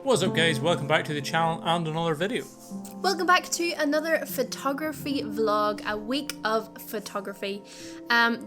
What's up guys, welcome back to the channel and another video. Welcome back to another photography vlog, a week of photography.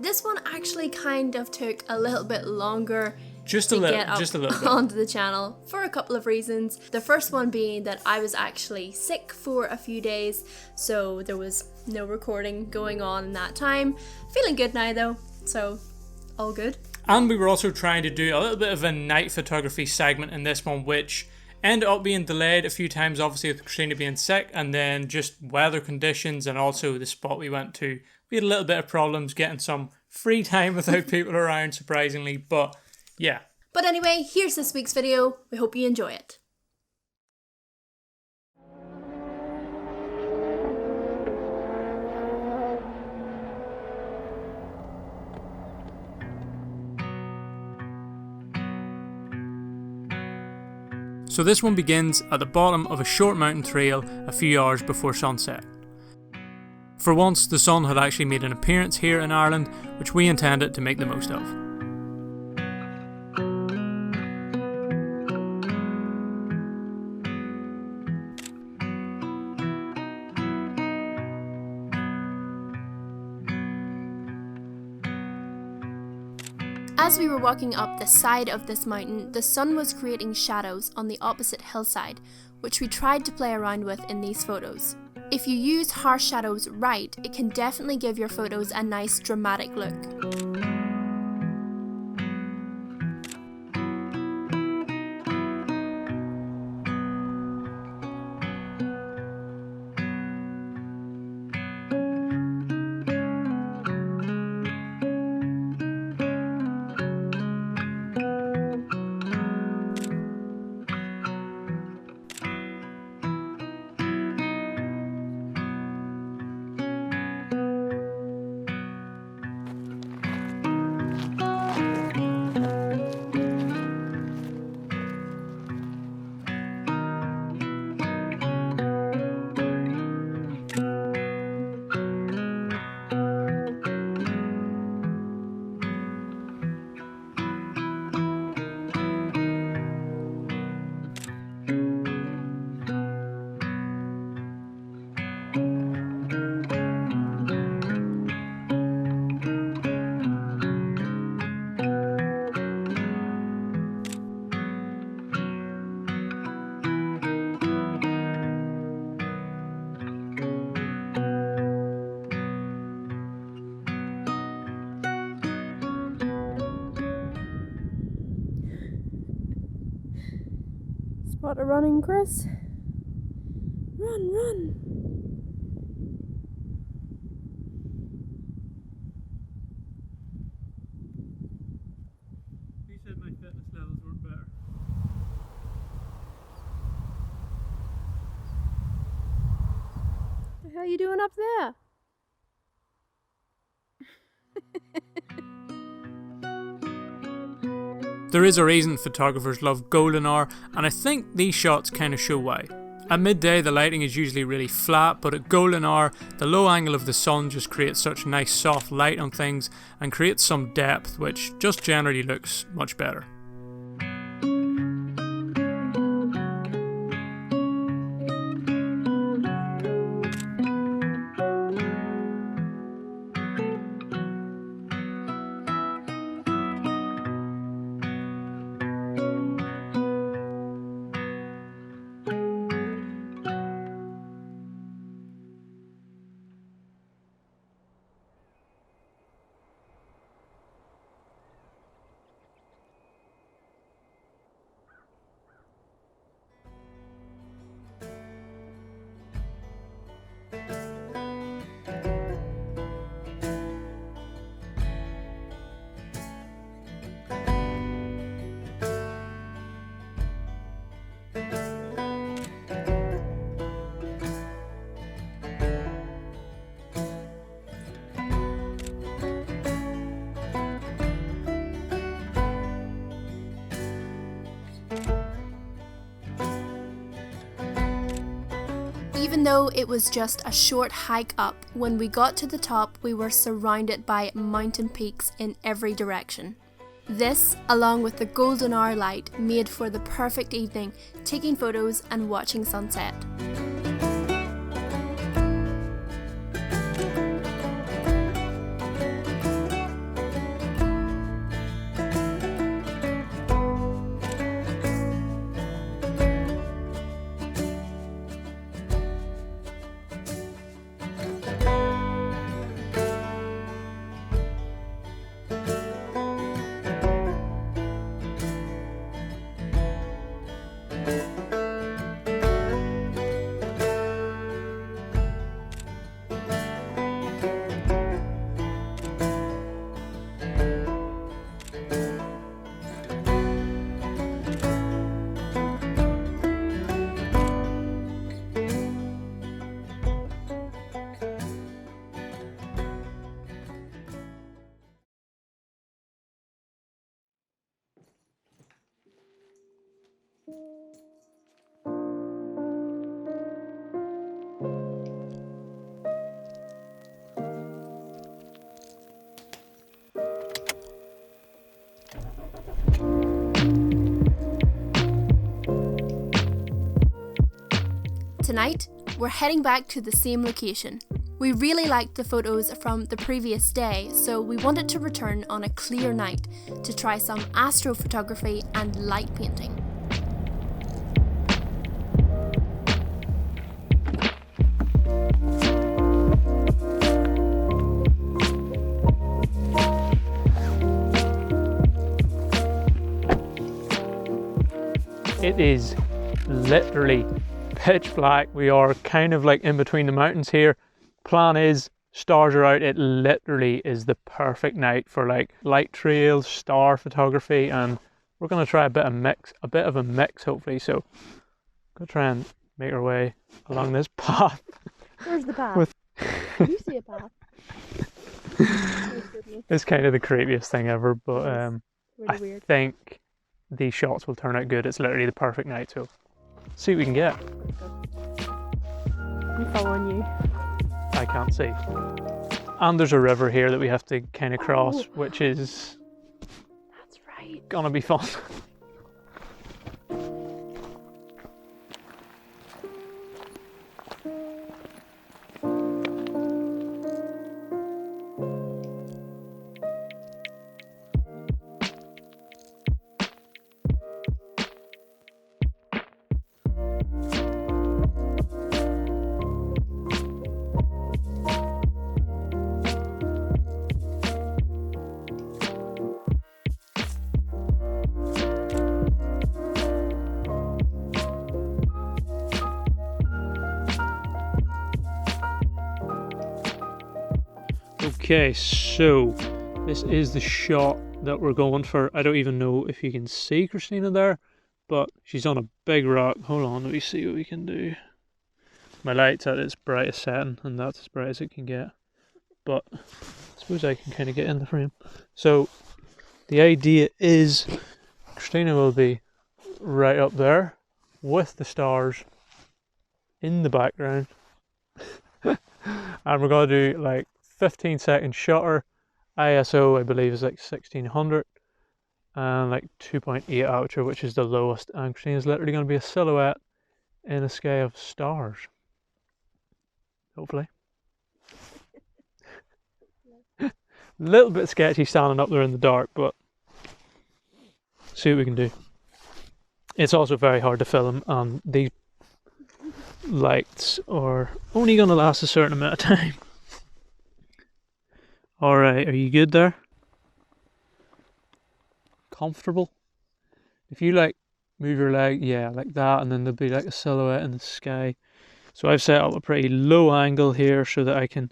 This one actually kind of took a little bit longer to get up onto the channel for a couple of reasons. The first one being that I was actually sick for a few days, so there was no recording going on in that time. Feeling good now though, so all good. And we were also trying to do a little bit of a night photography segment in this one, which ended up being delayed a few times, obviously with Christina being sick, and then just weather conditions, and also the spot we went to. We had a little bit of problems getting some free time without people around, surprisingly, but yeah. But anyway, here's this week's video. We hope you enjoy it. So this one begins at the bottom of a short mountain trail a few hours before sunset. For once, the sun had actually made an appearance here in Ireland, which we intended to make the most of. As we were walking up the side of this mountain, the sun was creating shadows on the opposite hillside, which we tried to play around with in these photos. If you use harsh shadows right, it can definitely give your photos a nice dramatic look. Spot a running, Chris. Run, run. He said my fitness levels weren't better. What the hell are you doing up there? There is a reason photographers love golden hour, and I think these shots kind of show why. At midday the lighting is usually really flat, but at golden hour the low angle of the sun just creates such nice soft light on things and creates some depth, which just generally looks much better. Even though it was just a short hike up, when we got to the top we were surrounded by mountain peaks in every direction. This, along with the golden hour light, made for the perfect evening, taking photos and watching sunset. Tonight, we're heading back to the same location. We really liked the photos from the previous day, so we wanted to return on a clear night to try some astrophotography and light painting. It is literally pitch black. We are kind of like in between the mountains here. Plan is, stars are out. It literally is the perfect night for like light trails, star photography, and we're gonna try a bit of a mix hopefully. So go try and make our way along this path. Where's the path? Do you see a path? It's kind of the creepiest thing ever, but really weird. I think these shots will turn out good. It's literally the perfect night, so see what we can get. I'm following you. I can't see. And there's a river here that we have to kind of cross, which is... That's right. Gonna be fun. Okay, so this is the shot that we're going for. I don't even know if you can see Christina there, but she's on a big rock. Hold on, let me see what we can do. My light's at its brightest setting, and that's as bright as it can get. But I suppose I can kind of get in the frame. So the idea is Christina will be right up there with the stars in the background. And we're going to do like 15-second shutter. ISO I believe is like 1600 and like 2.8 aperture, which is the lowest, and Christina's literally going to be a silhouette in a sky of stars, hopefully. A little bit sketchy standing up there in the dark, but see what we can do. It's also very hard to film, and these lights are only going to last a certain amount of time. Alright, are you good there? Comfortable? If you like move your leg, yeah, like that, and then there'll be like a silhouette in the sky. So I've set up a pretty low angle here so that I can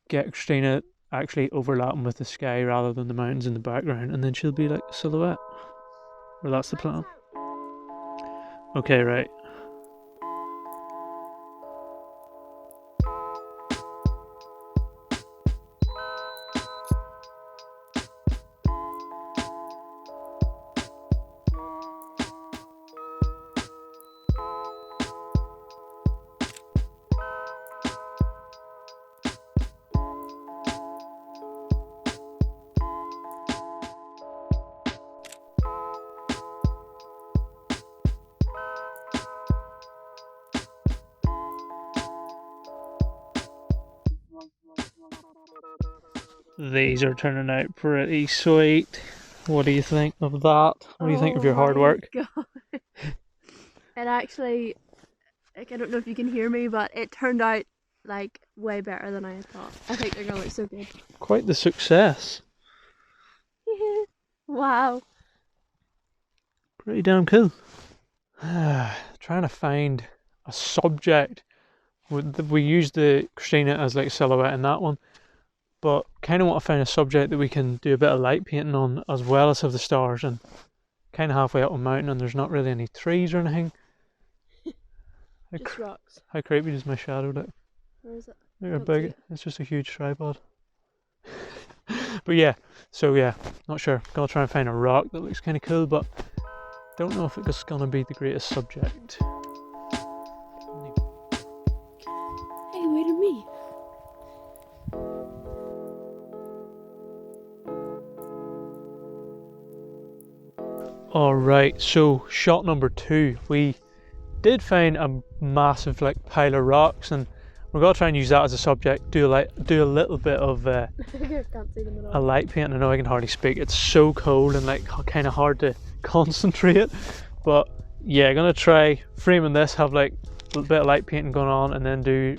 get Christina actually overlapping with the sky rather than the mountains in the background, and then she'll be like a silhouette. Well, that's the plan. Okay, right. These are turning out pretty sweet. What do you think of that? What do you think of your hard work? God. It actually, like, I don't know if you can hear me, but it turned out like way better than I had thought. I think they're gonna look so good. Quite the success. Wow. Pretty damn cool. Trying to find a subject. We used the Christina as like silhouette in that one, but kind of want to find a subject that we can do a bit of light painting on as well as have the stars, and kind of halfway up a mountain and there's not really any trees or anything. Just rocks. How creepy does my shadow look? Where is it? They're big. It's just a huge tripod. But yeah, so yeah, not sure. Gonna try and find a rock that looks kind of cool, but don't know if it's gonna be the greatest subject. Hey, wait a me. Alright, so shot number 2. We did find a massive like pile of rocks, and we're gonna try and use that as a subject. Do a little bit of I can't see them at all. a light paint. I know I can hardly speak. It's so cold and like kind of hard to concentrate. But yeah, gonna try framing this, have like a bit of light painting going on, and then do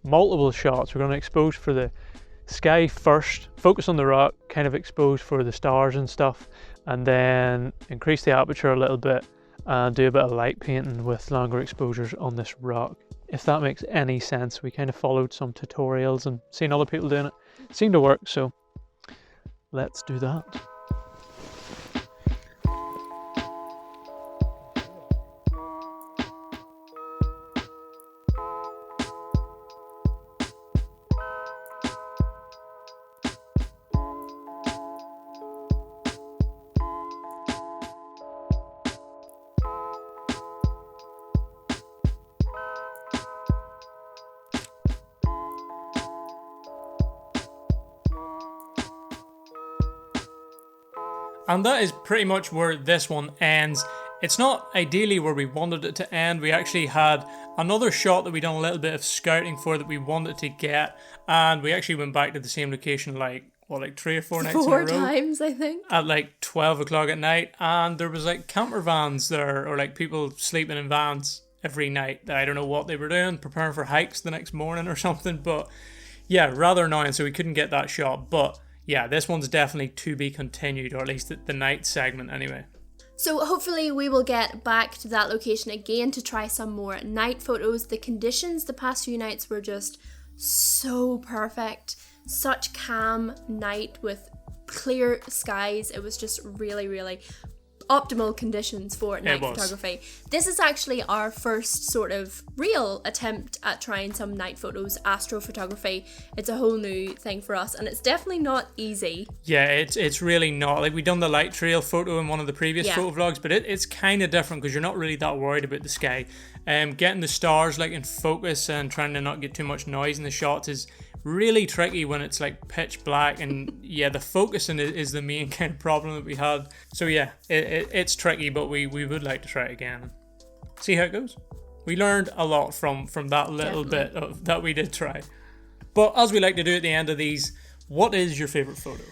multiple shots. We're gonna expose for the sky first, focus on the rock, kind of expose for the stars and stuff, and then increase the aperture a little bit and do a bit of light painting with longer exposures on this rock. If that makes any sense. We kind of followed some tutorials and seen other people doing it. It seemed to work, so let's do that. And that is pretty much where this one ends. It's not ideally where we wanted it to end. We actually had another shot that we done a little bit of scouting for that we wanted to get, and we actually went back to the same location like 3 or 4 nights in a row. 4 times, I think. At like 12 o'clock at night, and there was like camper vans there, or like people sleeping in vans every night. I don't know what they were doing, preparing for hikes the next morning or something, but yeah, rather annoying, so we couldn't get that shot. But yeah, this one's definitely to be continued, or at least the night segment anyway. So hopefully we will get back to that location again to try some more night photos. The conditions the past few nights were just so perfect. Such calm night with clear skies. It was just really, really optimal conditions for night photography. This is actually our first sort of real attempt at trying some night photos, astrophotography. It's a whole new thing for us, and it's definitely not easy. Yeah, it's really not. Like, we done the light trail photo in one of the previous photo vlogs, but it's kind of different because you're not really that worried about the sky. Getting the stars like in focus and trying to not get too much noise in the shots is really tricky when it's like pitch black, and yeah, the focusing is the main kind of problem that we had. So yeah, it's tricky, but we would like to try it again. See how it goes. We learned a lot from that little bit of that we did try. But as we like to do at the end of these, what is your favourite photo?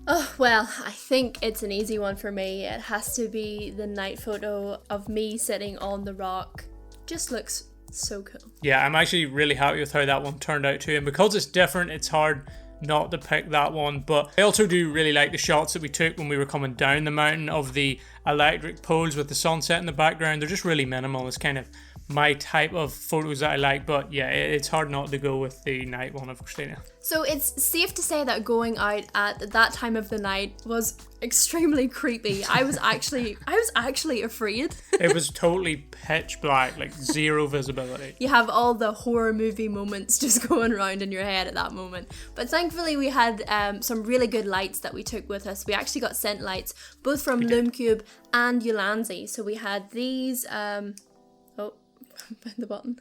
Oh, well, I think it's an easy one for me. It has to be the night photo of me sitting on the rock. Just looks so cool. Yeah, I'm actually really happy with how that one turned out too, and because it's different, it's hard not to pick that one. But I also do really like the shots that we took when we were coming down the mountain of the electric poles with the sunset in the background. They're just really minimal. It's kind of my type of photos that I like, but yeah, it's hard not to go with the night one of Christina. So it's safe to say that going out at that time of the night was extremely creepy. I was actually afraid. It was totally pitch black, like zero visibility. You have all the horror movie moments just going around in your head at that moment. But thankfully we had some really good lights that we took with us. We actually got scent lights, both from Lumcube and Ulanzi. So we had these, the button.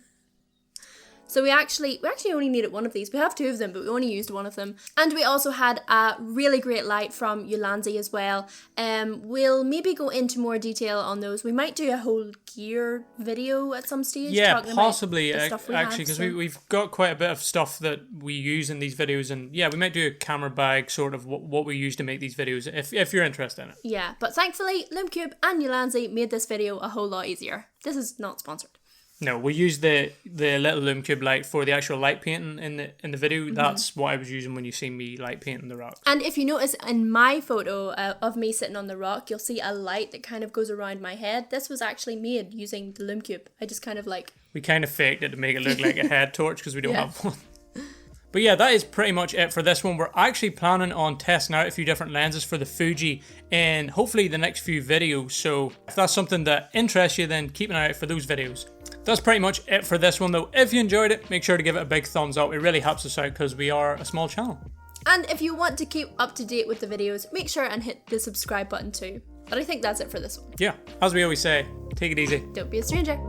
So we actually only needed one of these. We have two of them, but we only used one of them. And we also had a really great light from Ulanzi as well. We'll maybe go into more detail on those. We might do a whole gear video at some stage. Yeah, possibly, actually, because we've got quite a bit of stuff that we use in these videos. And yeah, we might do a camera bag, sort of what we use to make these videos, if you're interested in it. Yeah, but thankfully, Lumcube and Ulanzi made this video a whole lot easier. This is not sponsored. No, we used the little Lumcube light for the actual light painting in the video. Mm-hmm. That's what I was using when you see me light painting the rock. And if you notice in my photo of me sitting on the rock, you'll see a light that kind of goes around my head. This was actually made using the Lumcube. I just kind of we kind of faked it to make it look like a head torch because we don't have one. But yeah, that is pretty much it for this one. We're actually planning on testing out a few different lenses for the Fuji in hopefully the next few videos. So if that's something that interests you, then keep an eye out for those videos. That's pretty much it for this one though. If you enjoyed it, make sure to give it a big thumbs up. It really helps us out because we are a small channel. And if you want to keep up to date with the videos, make sure and hit the subscribe button too. But I think that's it for this one. Yeah, as we always say, take it easy. Don't be a stranger.